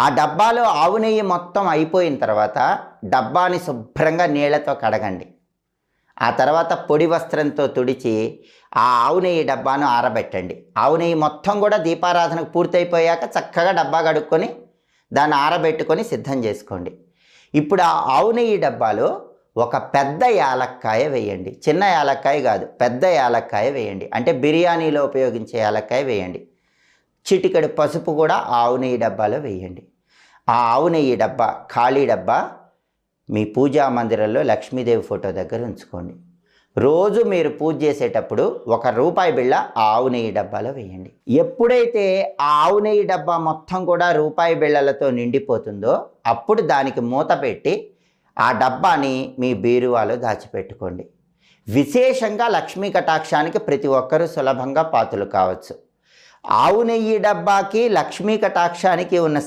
ఆ డబ్బాలో ఆవు నెయ్యి మొత్తం అయిపోయిన తర్వాత డబ్బాని శుభ్రంగా నీళ్లతో కడగండి. ఆ తర్వాత పొడి వస్త్రంతో తుడిచి ఆ ఆవు నెయ్యి డబ్బాను ఆరబెట్టండి. ఆవు నెయ్యి మొత్తం కూడా దీపారాధనకు పూర్తయిపోయాక చక్కగా డబ్బా కడుక్కొని దాన్ని ఆరబెట్టుకొని సిద్ధం చేసుకోండి. ఇప్పుడు ఆ ఆవు నెయ్యి డబ్బాలో ఒక పెద్ద యాలక్కాయ వేయండి. చిన్న యాలక్కాయ కాదు, పెద్ద యాలక్కాయ వేయండి. అంటే బిర్యానీలో ఉపయోగించే యాలక్కాయ వేయండి. చిటికెడు పసుపు కూడా ఆవు నెయ్యి డబ్బాలో వేయండి. ఆ ఆవు నెయ్యి డబ్బా, ఖాళీ డబ్బా మీ పూజా మందిరంలో లక్ష్మీదేవి ఫోటో దగ్గర ఉంచుకోండి. రోజు మీరు పూజ చేసేటప్పుడు ₹1 బిళ్ళ ఆ ఆవు నెయ్యి డబ్బాలో వేయండి. ఎప్పుడైతే ఆ ఆవు నెయ్యి డబ్బా మొత్తం కూడా రూపాయి బిళ్ళలతో నిండిపోతుందో అప్పుడు దానికి మూత పెట్టి ఆ డబ్బాని మీ బీరువాలో దాచిపెట్టుకోండి. విశేషంగా లక్ష్మీ కటాక్షానికి ప్రతి ఒక్కరూ సులభంగా పాత్రలు కావచ్చు. ఆవు నెయ్యి డబ్బాకి లక్ష్మీ కటాక్షానికి ఉన్న